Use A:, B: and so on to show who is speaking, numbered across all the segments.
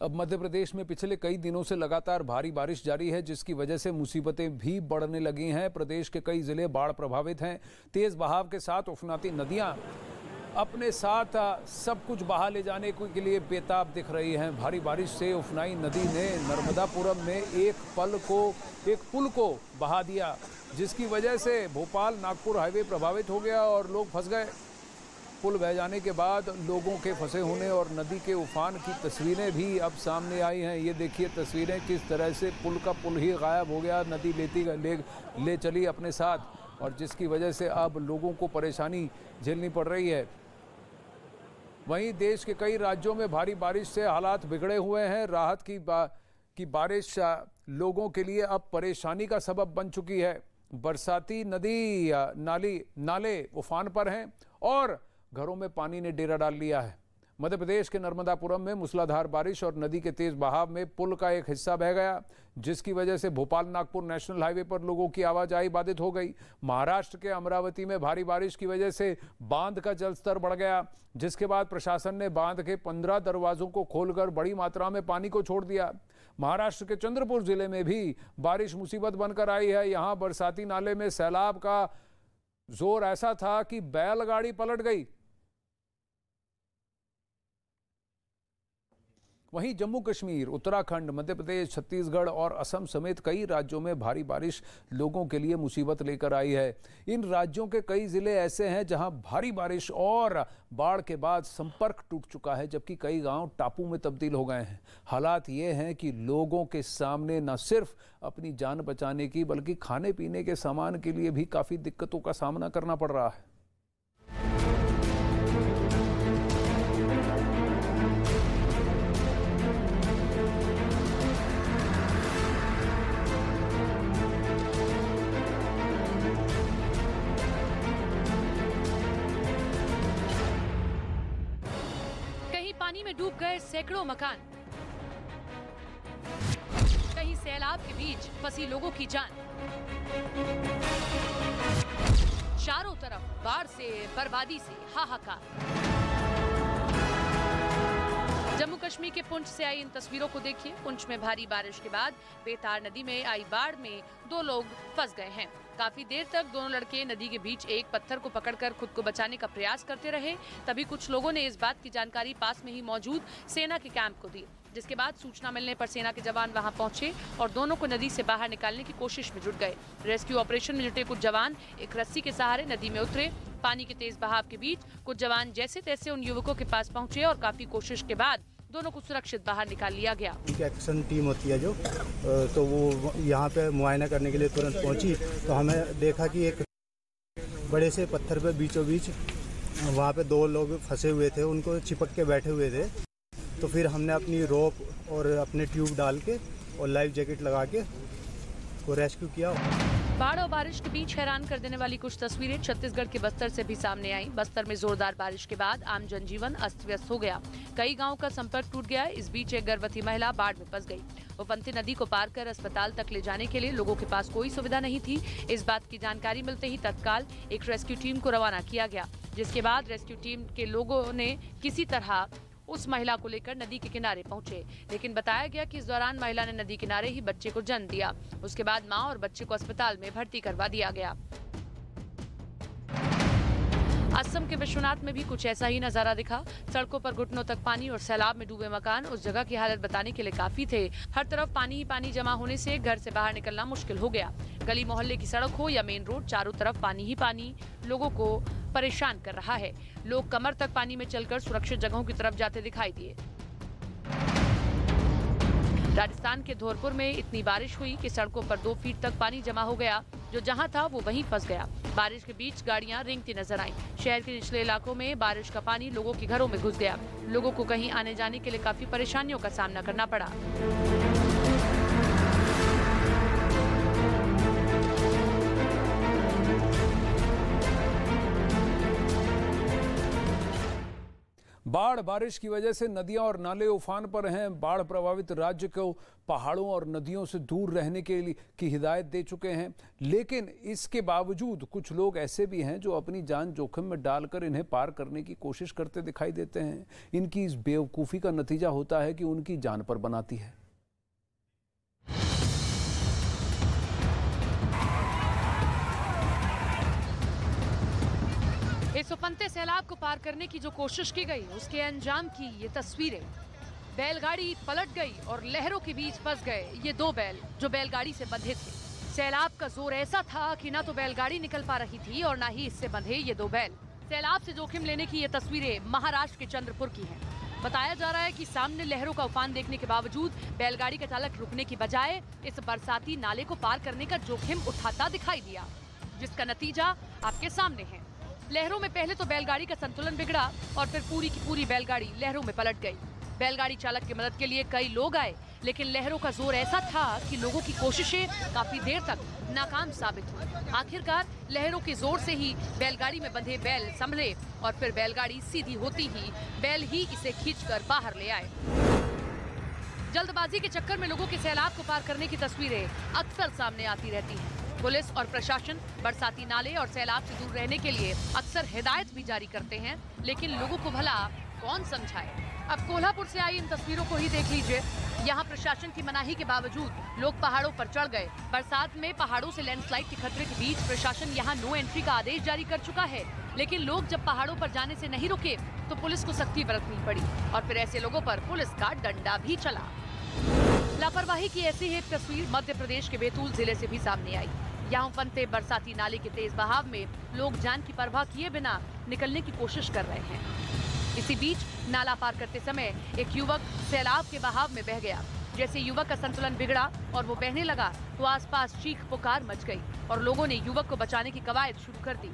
A: अब मध्य प्रदेश में पिछले कई दिनों से लगातार भारी बारिश जारी है, जिसकी वजह से मुसीबतें भी बढ़ने लगी हैं। प्रदेश के कई जिले बाढ़ प्रभावित हैं। तेज बहाव के साथ उफनाती नदियां अपने साथ सब कुछ बहा ले जाने के लिए बेताब दिख रही हैं। भारी बारिश से उफनाई नदी ने नर्मदापुरम में एक पुल को बहा दिया, जिसकी वजह से भोपाल नागपुर हाईवे प्रभावित हो गया और लोग फंस गए। पुल बह जाने के बाद लोगों के फंसे होने और नदी के उफान की तस्वीरें भी अब सामने आई हैं। ये देखिए तस्वीरें, किस तरह से पुल ही गायब हो गया, नदी ले चली अपने साथ, और जिसकी वजह से अब लोगों को परेशानी झेलनी पड़ रही है। वहीं देश के कई राज्यों में भारी बारिश से हालात बिगड़े हुए हैं। राहत की बारिश लोगों के लिए अब परेशानी का सबब बन चुकी है। बरसाती नदी नाले उफान पर हैं और घरों में पानी ने डेरा डाल लिया है। मध्य प्रदेश के नर्मदापुरम में मूसलाधार बारिश और नदी के तेज बहाव में पुल का एक हिस्सा बह गया, जिसकी वजह से भोपाल नागपुर नेशनल हाईवे पर लोगों की आवाजाही बाधित हो गई। महाराष्ट्र के अमरावती में भारी बारिश की वजह से बांध का जलस्तर बढ़ गया, जिसके बाद प्रशासन ने बांध के 15 दरवाजों को खोलकर बड़ी मात्रा में पानी को छोड़ दिया। महाराष्ट्र के चंद्रपुर जिले में भी बारिश मुसीबत बनकर आई है। यहाँ बरसाती नाले में सैलाब का जोर ऐसा था कि बैलगाड़ी पलट गई। वहीं जम्मू कश्मीर, उत्तराखंड, मध्य प्रदेश, छत्तीसगढ़ और असम समेत कई राज्यों में भारी बारिश लोगों के लिए मुसीबत लेकर आई है। इन राज्यों के कई जिले ऐसे हैं जहां भारी बारिश और बाढ़ के बाद संपर्क टूट चुका है, जबकि कई गांव टापू में तब्दील हो गए हैं। हालात ये हैं कि लोगों के सामने न सिर्फ अपनी जान बचाने की, बल्कि खाने पीने के सामान के लिए भी काफ़ी दिक्कतों का सामना करना पड़ रहा है।
B: पानी में डूब गए सैकड़ों मकान, कहीं सैलाब के बीच फंसी लोगों की जान। चारों तरफ बाढ़ से, बर्बादी से हाहाकार। जम्मू कश्मीर के पुंछ से आई इन तस्वीरों को देखिए। पुंछ में भारी बारिश के बाद बेतार नदी में आई बाढ़ में 2 लोग फंस गए हैं। काफी देर तक दोनों लड़के नदी के बीच एक पत्थर को पकड़कर खुद को बचाने का प्रयास करते रहे। तभी कुछ लोगों ने इस बात की जानकारी पास में ही मौजूद सेना के कैंप को दी, जिसके बाद सूचना मिलने पर सेना के जवान वहां पहुंचे और दोनों को नदी से बाहर निकालने की कोशिश में जुट गए। रेस्क्यू ऑपरेशन में जुटे कुछ जवान एक रस्सी के सहारे नदी में उतरे। पानी के तेज बहाव के बीच कुछ जवान जैसे तैसे उन युवकों के पास पहुंचे और काफी कोशिश के बाद दोनों को सुरक्षित बाहर निकाल लिया गया।
C: एक्शन टीम होती है जो, तो वो यहाँ पे मुआयना करने के लिए तुरंत पहुंची, तो हमें देखा कि एक बड़े से पत्थर पे बीचों बीच वहाँ पे 2 लोग फंसे हुए थे, उनको चिपक के बैठे हुए थे। तो फिर हमने अपनी रोप और अपने ट्यूब डाल के और लाइफ जैकेट लगा के को रेस्क्यू किया।
B: बाढ़ और बारिश के बीच हैरान कर देने वाली कुछ तस्वीरें छत्तीसगढ़ के बस्तर से भी सामने आई। बस्तर में जोरदार बारिश के बाद आम जनजीवन अस्त व्यस्त हो गया। कई गांवों का संपर्क टूट गया। इस बीच एक गर्भवती महिला बाढ़ में फंस गई। उफनती नदी को पार कर अस्पताल तक ले जाने के लिए लोगों के पास कोई सुविधा नहीं थी। इस बात की जानकारी मिलते ही तत्काल एक रेस्क्यू टीम को रवाना किया गया, जिसके बाद रेस्क्यू टीम के लोगों ने किसी तरह उस महिला को लेकर नदी के किनारे पहुंचे। लेकिन बताया गया कि इस दौरान महिला ने नदी किनारे ही बच्चे को जन्म दिया। उसके बाद मां और बच्चे को अस्पताल में भर्ती करवा दिया गया। असम के विश्वनाथ में भी कुछ ऐसा ही नजारा दिखा। सड़कों पर घुटनों तक पानी और सैलाब में डूबे मकान उस जगह की हालत बताने के लिए काफी थे। हर तरफ पानी ही पानी जमा होने से घर से बाहर निकलना मुश्किल हो गया। गली मोहल्ले की सड़क हो या मेन रोड, चारों तरफ पानी ही पानी लोगों को परेशान कर रहा है। लोग कमर तक पानी में चलकर सुरक्षित जगहों की तरफ जाते दिखाई दिए। राजस्थान के धौलपुर में इतनी बारिश हुई कि सड़कों पर 2 फीट तक पानी जमा हो गया। जो जहां था वो वहीं फंस गया। बारिश के बीच गाड़ियां रेंगती नजर आईं। शहर के निचले इलाकों में बारिश का पानी लोगों के घरों में घुस गया। लोगों को कहीं आने जाने के लिए काफी परेशानियों का सामना करना पड़ा।
A: बाढ़ बारिश की वजह से नदियां और नाले उफान पर हैं। बाढ़ प्रभावित राज्य को पहाड़ों और नदियों से दूर रहने के लिए की हिदायत दे चुके हैं, लेकिन इसके बावजूद कुछ लोग ऐसे भी हैं जो अपनी जान जोखिम में डालकर इन्हें पार करने की कोशिश करते दिखाई देते हैं। इनकी इस बेवकूफ़ी का नतीजा होता है कि उनकी जान पर बनाती है।
B: इस उफनते सैलाब को पार करने की जो कोशिश की गई, उसके अंजाम की ये तस्वीरें। बैलगाड़ी पलट गई और लहरों के बीच फंस गए ये दो बैल जो बैलगाड़ी से बंधे थे। सैलाब का जोर ऐसा था कि ना तो बैलगाड़ी निकल पा रही थी और ना ही इससे बंधे ये दो बैल। सैलाब से जोखिम लेने की ये तस्वीरें महाराष्ट्र के चंद्रपुर की हैं। बताया जा रहा है कि सामने लहरों का उफान देखने के बावजूद बैलगाड़ी का चालक रुकने की बजाय इस बरसाती नाले को पार करने का जोखिम उठाता दिखाई दिया, जिसका नतीजा आपके सामने है। लहरों में पहले तो बैलगाड़ी का संतुलन बिगड़ा और फिर पूरी की पूरी बैलगाड़ी लहरों में पलट गई। बैलगाड़ी चालक की मदद के लिए कई लोग आए, लेकिन लहरों का जोर ऐसा था कि लोगों की कोशिशें काफी देर तक नाकाम साबित हुई। आखिरकार लहरों के जोर से ही बैलगाड़ी में बंधे बैल संभले और फिर बैलगाड़ी सीधी होती ही बैल ही इसे खींचकर बाहर ले आए। जल्दबाजी के चक्कर में लोगों के सैलाब को पार करने की तस्वीरें अक्सर सामने आती रहती हैं। पुलिस और प्रशासन बरसाती नाले और सैलाब से दूर रहने के लिए अक्सर हिदायत भी जारी करते हैं, लेकिन लोगों को भला कौन समझाए। अब कोल्हापुर से आई इन तस्वीरों को ही देख लीजिए। यहाँ प्रशासन की मनाही के बावजूद लोग पहाड़ों पर चढ़ गए। बरसात में पहाड़ों से लैंडस्लाइड के खतरे के बीच प्रशासन यहाँ नो एंट्री का आदेश जारी कर चुका है, लेकिन लोग जब पहाड़ों पर जाने से नहीं रुके तो पुलिस को सख्ती बरतनी पड़ी और फिर ऐसे लोगों पर पुलिस का डंडा भी चला। लापरवाही की ऐसी ही एक तस्वीर मध्य प्रदेश के बैतूल जिले से भी सामने आई। यहाँ उफनते बरसाती नाले के तेज बहाव में लोग जान की परवाह किए बिना निकलने की कोशिश कर रहे हैं। इसी बीच नाला पार करते समय एक युवक सैलाब के बहाव में बह गया। जैसे युवक का संतुलन बिगड़ा और वो बहने लगा तो आसपास चीख पुकार मच गई और लोगों ने युवक को बचाने की कवायद शुरू कर दी।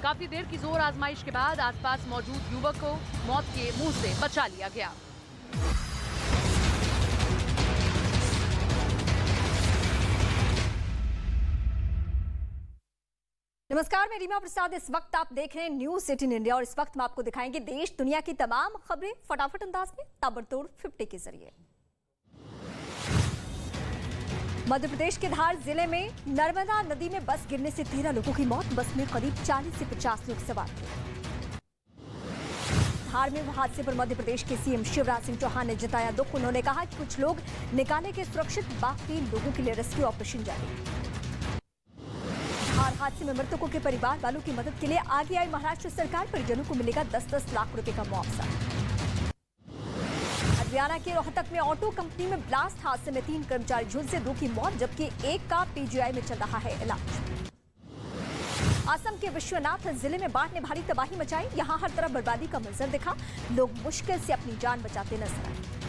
B: काफी देर की जोर आजमाइश के बाद आसपास मौजूद युवक को मौत के मुंह से बचा लिया गया।
D: नमस्कार, मैं रीमा प्रसाद। इस वक्त आप देख रहे हैं न्यूज़ 18 इंडिया और इस वक्त हम आपको दिखाएंगे देश दुनिया की तमाम खबरें फटाफट अंदाज में ताबड़तोड़ 50 के जरिए। मध्य प्रदेश के धार जिले में नर्मदा नदी में बस गिरने से 13 लोगों की मौत। बस में करीब 40 से 50 लोग सवार थे। धार में हादसे पर मध्य प्रदेश के सीएम शिवराज सिंह चौहान ने जताया दुख। उन्होंने कहा कि कुछ लोग निकाले गए सुरक्षित, बाकी लोगों के लिए रेस्क्यू ऑपरेशन जारी। हादसे में मृतकों के परिवार वालों की मदद के लिए आगे आई महाराष्ट्र सरकार। परिजनों को मिलेगा 10-10 लाख रुपए का मुआवजा। हरियाणा के रोहतक में ऑटो कंपनी में ब्लास्ट। हादसे में 3 कर्मचारी झुलसे, 2 की मौत जबकि 1 का पीजीआई में चल रहा है इलाज। असम के विश्वनाथ जिले में बाढ़ ने भारी तबाही मचाई। यहाँ हर तरफ बर्बादी का मंजर दिखा। लोग मुश्किल से अपनी जान बचाते नजर आए।